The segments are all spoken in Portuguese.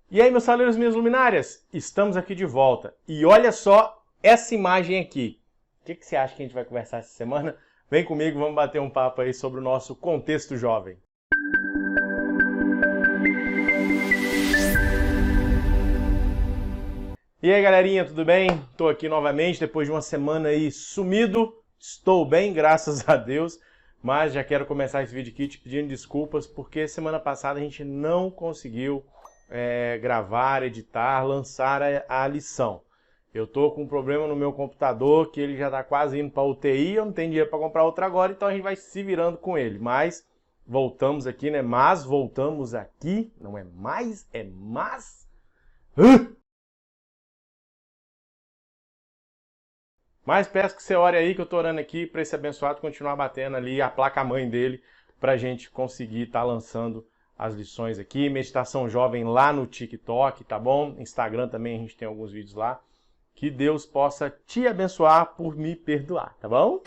E aí, meus saleiros e minhas luminárias, estamos aqui de volta. E olha só essa imagem aqui. O que você acha que a gente vai conversar essa semana? Vem comigo, vamos bater um papo aí sobre o nosso contexto jovem. E aí, galerinha, tudo bem? Estou aqui novamente depois de uma semana aí sumido. Estou bem, graças a Deus. Mas já quero começar esse vídeo aqui te pedindo desculpas porque semana passada a gente não conseguiu gravar, editar, lançar a lição. Eu tô com um problema no meu computador que ele já tá quase indo para UTI, eu não tenho dinheiro para comprar outro agora, então a gente vai se virando com ele. Mas voltamos aqui, né? Mas voltamos aqui, não é mais, é mas. Mas peço que você ore aí, que eu tô orando aqui para esse abençoado continuar batendo ali a placa-mãe dele, para a gente conseguir estar lançando as lições aqui. Meditação Jovem lá no TikTok, tá bom? Instagram também a gente tem alguns vídeos lá. Que Deus possa te abençoar por me perdoar, tá bom?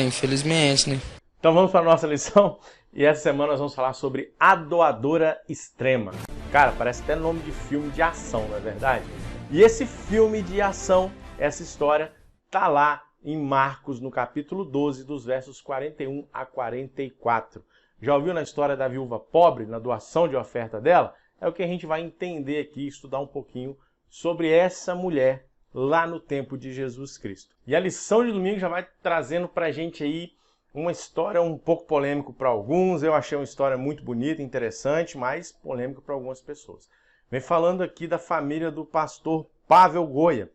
Infelizmente, né? Então vamos para a nossa lição. E essa semana nós vamos falar sobre a doadora extrema. Cara, parece até nome de filme de ação, não é verdade? E esse filme de ação, essa história, tá lá em Marcos, no capítulo 12, dos versos 41 a 44. Já ouviu na história da viúva pobre, na doação de oferta dela? É o que a gente vai entender aqui, estudar um pouquinho sobre essa mulher lá no tempo de Jesus Cristo. E a lição de domingo já vai trazendo pra gente aí uma história um pouco polêmica para alguns. Eu achei uma história muito bonita, interessante, mas polêmica para algumas pessoas. Vem falando aqui da família do pastor Pavel Goia.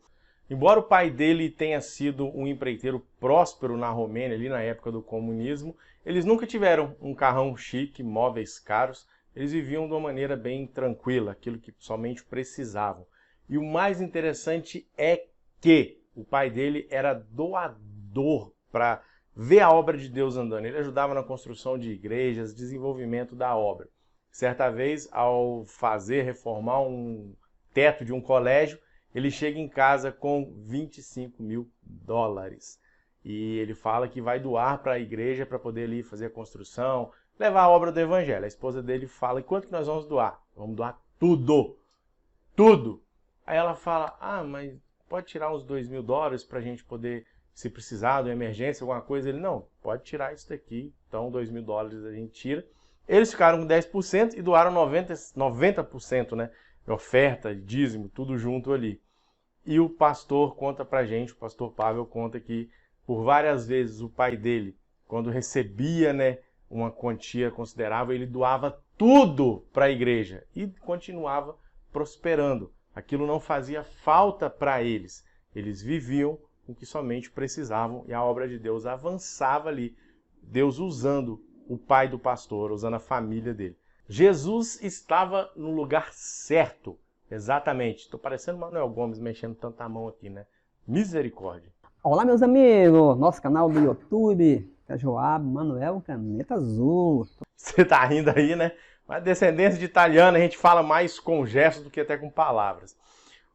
Embora o pai dele tenha sido um empreiteiro próspero na Romênia, ali na época do comunismo, eles nunca tiveram um carrão chique, móveis caros. Eles viviam de uma maneira bem tranquila, aquilo que somente precisavam. E o mais interessante é que o pai dele era doador para ver a obra de Deus andando. Ele ajudava na construção de igrejas, desenvolvimento da obra. Certa vez, ao reformar um teto de um colégio, ele chega em casa com 25 mil dólares. E ele fala que vai doar para a igreja para poder ali fazer a construção, levar a obra do evangelho. A esposa dele fala, e quanto que nós vamos doar? Vamos doar tudo. Tudo. Aí ela fala, mas pode tirar uns 2 mil dólares para a gente poder, se precisar de uma emergência, alguma coisa. Ele, não, pode tirar isso daqui. Então 2 mil dólares a gente tira. Eles ficaram com 10% e doaram 90%, né? Oferta, dízimo, tudo junto ali. E o pastor conta pra gente, o pastor Pavel conta que por várias vezes o pai dele, quando recebia, né, uma quantia considerável, ele doava tudo para a igreja e continuava prosperando. Aquilo não fazia falta para eles. Eles viviam o que somente precisavam e a obra de Deus avançava ali. Deus usando o pai do pastor, usando a família dele. Jesus estava no lugar certo. Exatamente. Estou parecendo o Manuel Gomes mexendo tanta mão aqui, né? Misericórdia. Olá, meus amigos. Nosso canal do YouTube. É Joab, Manuel, Caneta Azul. Você tá rindo aí, né? Mas descendência de italiano, a gente fala mais com gestos do que até com palavras.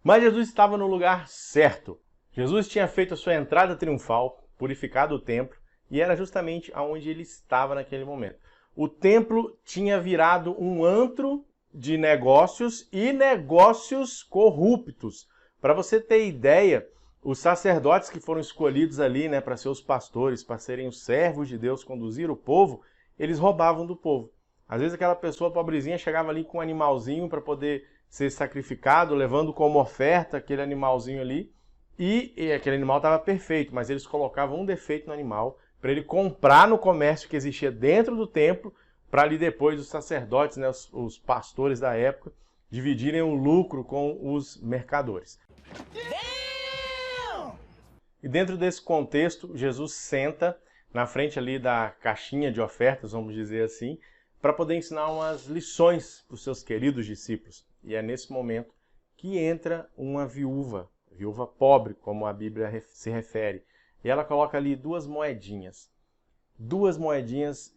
Mas Jesus estava no lugar certo. Jesus tinha feito a sua entrada triunfal, purificado o templo, e era justamente aonde ele estava naquele momento. O templo tinha virado um antro de negócios e negócios corruptos. Para você ter ideia, os sacerdotes que foram escolhidos ali, né, para ser os pastores, para serem os servos de Deus, conduzir o povo, eles roubavam do povo. Às vezes aquela pessoa pobrezinha chegava ali com um animalzinho para poder ser sacrificado, levando como oferta aquele animalzinho ali, e aquele animal estava perfeito, mas eles colocavam um defeito no animal para ele comprar no comércio que existia dentro do templo, para ali depois os sacerdotes, né, os pastores da época, dividirem o lucro com os mercadores. E dentro desse contexto, Jesus senta na frente ali da caixinha de ofertas, vamos dizer assim, para poder ensinar umas lições para os seus queridos discípulos. E é nesse momento que entra uma viúva pobre, como a Bíblia se refere. E ela coloca ali duas moedinhas,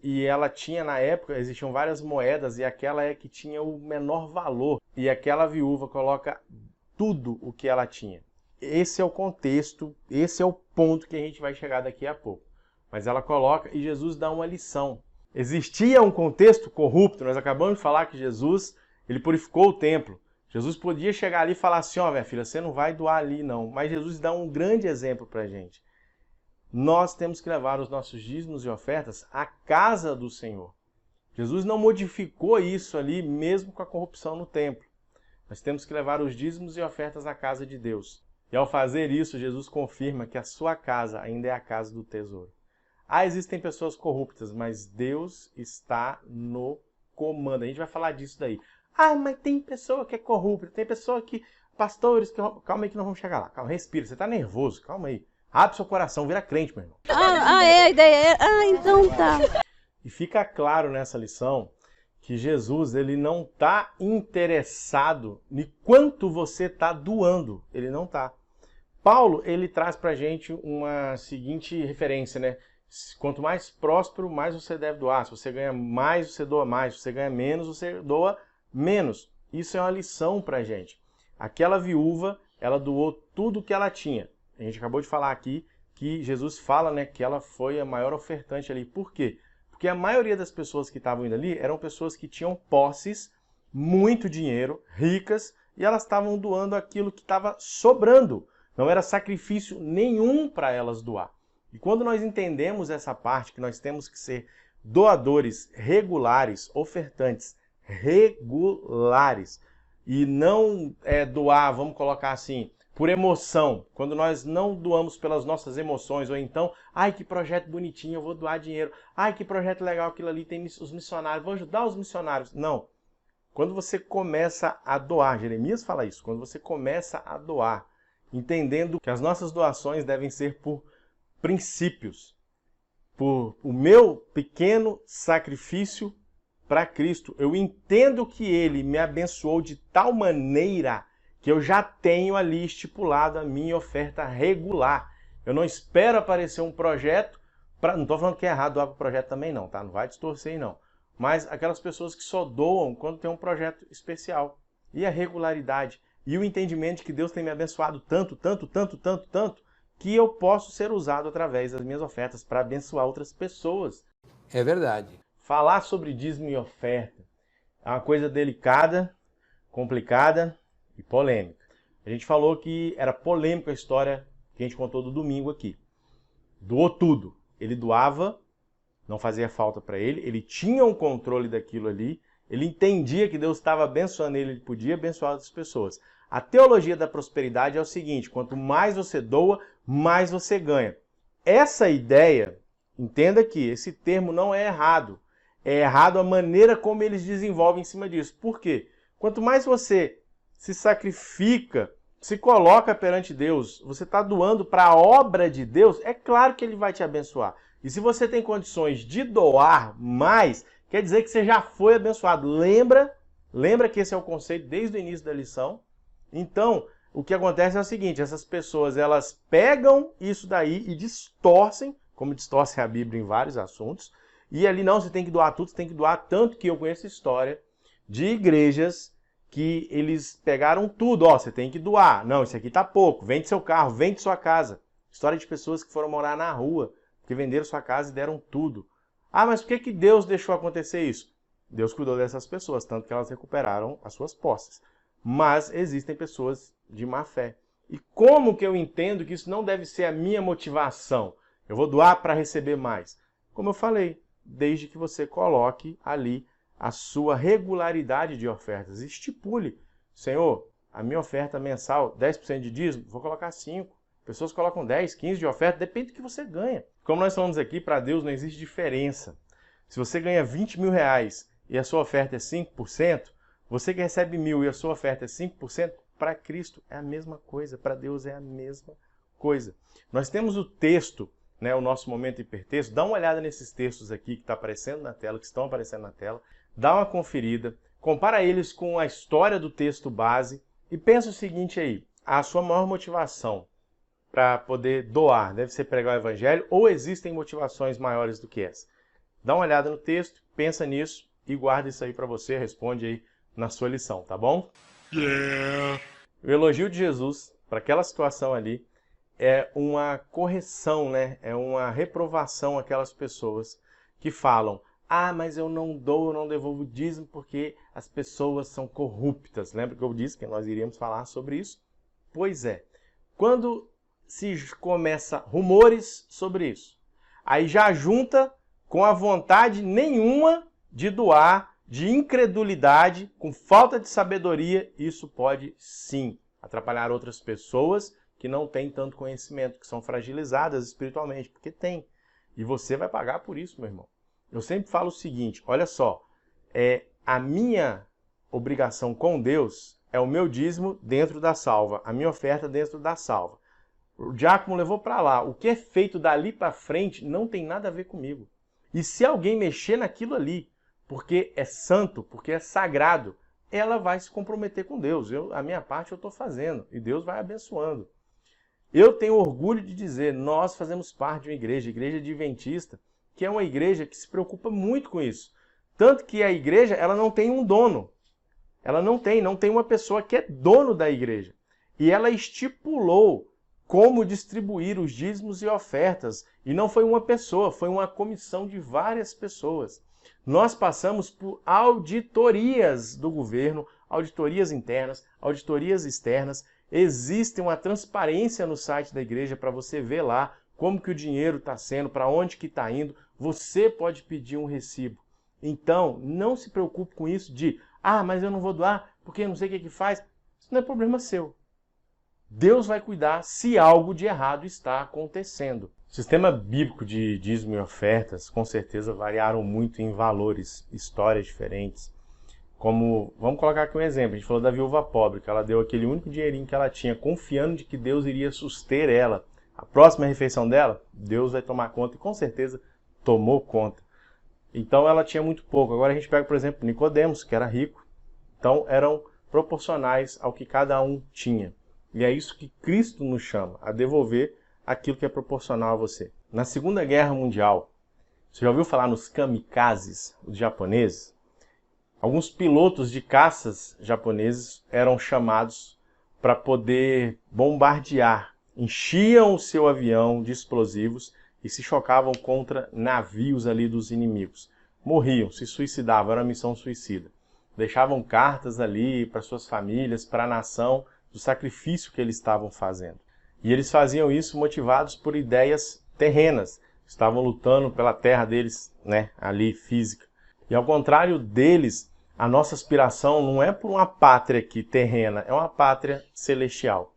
e ela tinha, na época, existiam várias moedas, e aquela é que tinha o menor valor. E aquela viúva coloca tudo o que ela tinha. Esse é o contexto, esse é o ponto que a gente vai chegar daqui a pouco. Mas ela coloca e Jesus dá uma lição. Existia um contexto corrupto, nós acabamos de falar que Jesus, ele purificou o templo. Jesus podia chegar ali e falar assim, ó, minha filha, você não vai doar ali não. Mas Jesus dá um grande exemplo pra gente. Nós temos que levar os nossos dízimos e ofertas à casa do Senhor. Jesus não modificou isso ali mesmo com a corrupção no templo. Nós temos que levar os dízimos e ofertas à casa de Deus. E ao fazer isso, Jesus confirma que a sua casa ainda é a casa do tesouro. Existem pessoas corruptas, mas Deus está no comando. A gente vai falar disso daí. Mas tem pessoa que é corrupta, tem pessoa que... Pastores, calma aí que nós vamos chegar lá. Calma, respira, você está nervoso, calma aí. Abre seu coração, vira crente, meu irmão. A ideia é... então tá. E fica claro nessa lição que Jesus ele não está interessado em quanto você está doando. Ele não está. Paulo ele traz para a gente uma seguinte referência, né? Quanto mais próspero, mais você deve doar. Se você ganha mais, você doa mais. Se você ganha menos, você doa menos. Isso é uma lição para a gente. Aquela viúva, ela doou tudo que ela tinha. A gente acabou de falar aqui que Jesus fala, né, que ela foi a maior ofertante ali. Por quê? Porque a maioria das pessoas que estavam indo ali eram pessoas que tinham posses, muito dinheiro, ricas, e elas estavam doando aquilo que estava sobrando. Não era sacrifício nenhum para elas doar. E quando nós entendemos essa parte, que nós temos que ser doadores regulares, ofertantes regulares, e não doar, vamos colocar assim, por emoção, quando nós não doamos pelas nossas emoções, ou então, que projeto bonitinho, eu vou doar dinheiro, que projeto legal aquilo ali, tem os missionários, vou ajudar os missionários. Não. Quando você começa a doar, Jeremias fala isso, quando você começa a doar, entendendo que as nossas doações devem ser por princípios, por o meu pequeno sacrifício para Cristo. Eu entendo que Ele me abençoou de tal maneira que eu já tenho ali estipulado a minha oferta regular. Eu não espero aparecer um projeto, não estou falando que é errado doar para o projeto também não, tá? Não vai distorcer aí não. Mas aquelas pessoas que só doam quando tem um projeto especial. E a regularidade. E o entendimento de que Deus tem me abençoado tanto, que eu posso ser usado através das minhas ofertas para abençoar outras pessoas. É verdade. Falar sobre dízimo e oferta é uma coisa delicada, complicada e polêmica. A gente falou que era polêmica a história que a gente contou do domingo aqui. Doou tudo. Ele doava, não fazia falta para ele, ele tinha um controle daquilo ali, ele entendia que Deus estava abençoando ele podia abençoar outras pessoas. A teologia da prosperidade é o seguinte, quanto mais você doa, mais você ganha. Essa ideia, entenda que esse termo não é errado. É errado a maneira como eles desenvolvem em cima disso. Por quê? Quanto mais você se sacrifica, se coloca perante Deus, você está doando para a obra de Deus, é claro que Ele vai te abençoar. E se você tem condições de doar mais, quer dizer que você já foi abençoado. Lembra que esse é o conceito desde o início da lição. Então, o que acontece é o seguinte, essas pessoas elas pegam isso daí e distorcem, como distorcem a Bíblia em vários assuntos, e ali não, você tem que doar tudo, você tem que doar tanto, que eu conheço história de igrejas que eles pegaram tudo, você tem que doar, não, isso aqui tá pouco, vende seu carro, vende sua casa. História de pessoas que foram morar na rua, que venderam sua casa e deram tudo. Mas por que Deus deixou acontecer isso? Deus cuidou dessas pessoas, tanto que elas recuperaram as suas posses. Mas existem pessoas de má fé. E como que eu entendo que isso não deve ser a minha motivação? Eu vou doar para receber mais. Como eu falei, desde que você coloque ali a sua regularidade de ofertas. Estipule, Senhor, a minha oferta mensal, 10% de dízimo, vou colocar 5%. Pessoas colocam 10, 15 de oferta, depende do que você ganha. Como nós falamos aqui, para Deus não existe diferença. Se você ganha 20 mil reais e a sua oferta é 5%, você que recebe 1.000 e a sua oferta é 5%, para Cristo é a mesma coisa, para Deus é a mesma coisa. Nós temos o texto, né, o nosso momento hipertexto, dá uma olhada nesses textos aqui que está aparecendo na tela, que estão aparecendo na tela, dá uma conferida, compara eles com a história do texto base e pensa o seguinte aí, a sua maior motivação para poder doar deve ser pregar o evangelho ou existem motivações maiores do que essa? Dá uma olhada no texto, pensa nisso e guarda isso aí para você, responde aí na sua lição, tá bom? Yeah. O elogio de Jesus para aquela situação ali é uma correção, né? É uma reprovação àquelas pessoas que falam: Ah, mas eu não dou, eu não devolvo dízimo porque as pessoas são corruptas. Lembra que eu disse que nós iríamos falar sobre isso? Pois é. Quando se começa rumores sobre isso, aí já junta com a vontade nenhuma de doar, de incredulidade, com falta de sabedoria, isso pode sim atrapalhar outras pessoas que não têm tanto conhecimento, que são fragilizadas espiritualmente, porque tem. E você vai pagar por isso, meu irmão. Eu sempre falo o seguinte, olha só, a minha obrigação com Deus é o meu dízimo dentro da salva, a minha oferta dentro da salva. O diácono levou para lá, o que é feito dali para frente não tem nada a ver comigo. E se alguém mexer naquilo ali, porque é santo, porque é sagrado, ela vai se comprometer com Deus. A minha parte eu estou fazendo e Deus vai abençoando. Eu tenho orgulho de dizer, nós fazemos parte de uma igreja adventista, que é uma igreja que se preocupa muito com isso. Tanto que a igreja ela não tem um dono. Ela não tem uma pessoa que é dono da igreja. E ela estipulou como distribuir os dízimos e ofertas. E não foi uma pessoa, foi uma comissão de várias pessoas. Nós passamos por auditorias do governo, auditorias internas, auditorias externas. Existe uma transparência no site da igreja para você ver lá como que o dinheiro está sendo, para onde que está indo. Você pode pedir um recibo. Então, não se preocupe com isso de, mas eu não vou doar porque eu não sei o que faz. Isso não é problema seu. Deus vai cuidar se algo de errado está acontecendo. O sistema bíblico de dízimo e ofertas, com certeza, variaram muito em valores, histórias diferentes. Como, vamos colocar aqui um exemplo, a gente falou da viúva pobre, que ela deu aquele único dinheirinho que ela tinha, confiando de que Deus iria suster ela. A próxima refeição dela, Deus vai tomar conta e com certeza tomou conta. Então ela tinha muito pouco. Agora a gente pega, por exemplo, Nicodemos, que era rico. Então eram proporcionais ao que cada um tinha. E é isso que Cristo nos chama, a devolver aquilo que é proporcional a você. Na Segunda Guerra Mundial, você já ouviu falar nos kamikazes, os japoneses? Alguns pilotos de caças japoneses eram chamados para poder bombardear. Enchiam o seu avião de explosivos e se chocavam contra navios ali dos inimigos. Morriam, se suicidavam, era uma missão suicida. Deixavam cartas ali para suas famílias, para a nação, do sacrifício que eles estavam fazendo. E eles faziam isso motivados por ideias terrenas. Estavam lutando pela terra deles, ali física. E ao contrário deles, a nossa aspiração não é por uma pátria aqui terrena, é uma pátria celestial.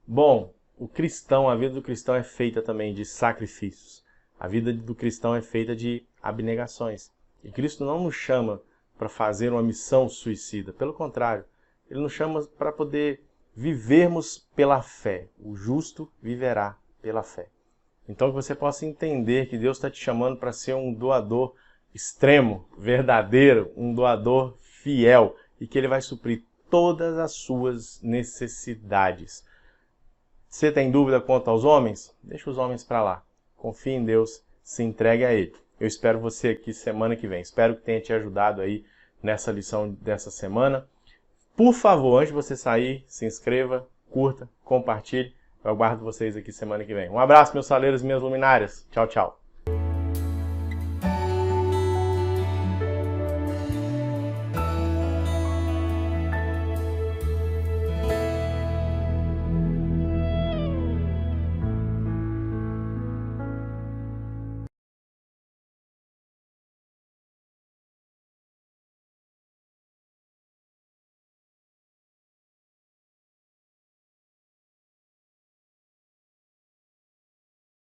Bom, o cristão, a vida do cristão é feita também de sacrifícios. A vida do cristão é feita de abnegações. E Cristo não nos chama para fazer uma missão suicida. Pelo contrário, Ele nos chama para poder vivermos pela fé. O justo viverá pela fé. Então que você possa entender que Deus está te chamando para ser um doador extremo, verdadeiro, um doador fiel. E que Ele vai suprir todas as suas necessidades. Você tem dúvida quanto aos homens? Deixa os homens para lá. Confie em Deus, se entregue a Ele. Eu espero você aqui semana que vem. Espero que tenha te ajudado aí nessa lição dessa semana. Por favor, antes de você sair, se inscreva, curta, compartilhe. Eu aguardo vocês aqui semana que vem. Um abraço, meus saleiros e minhas luminárias. Tchau, tchau.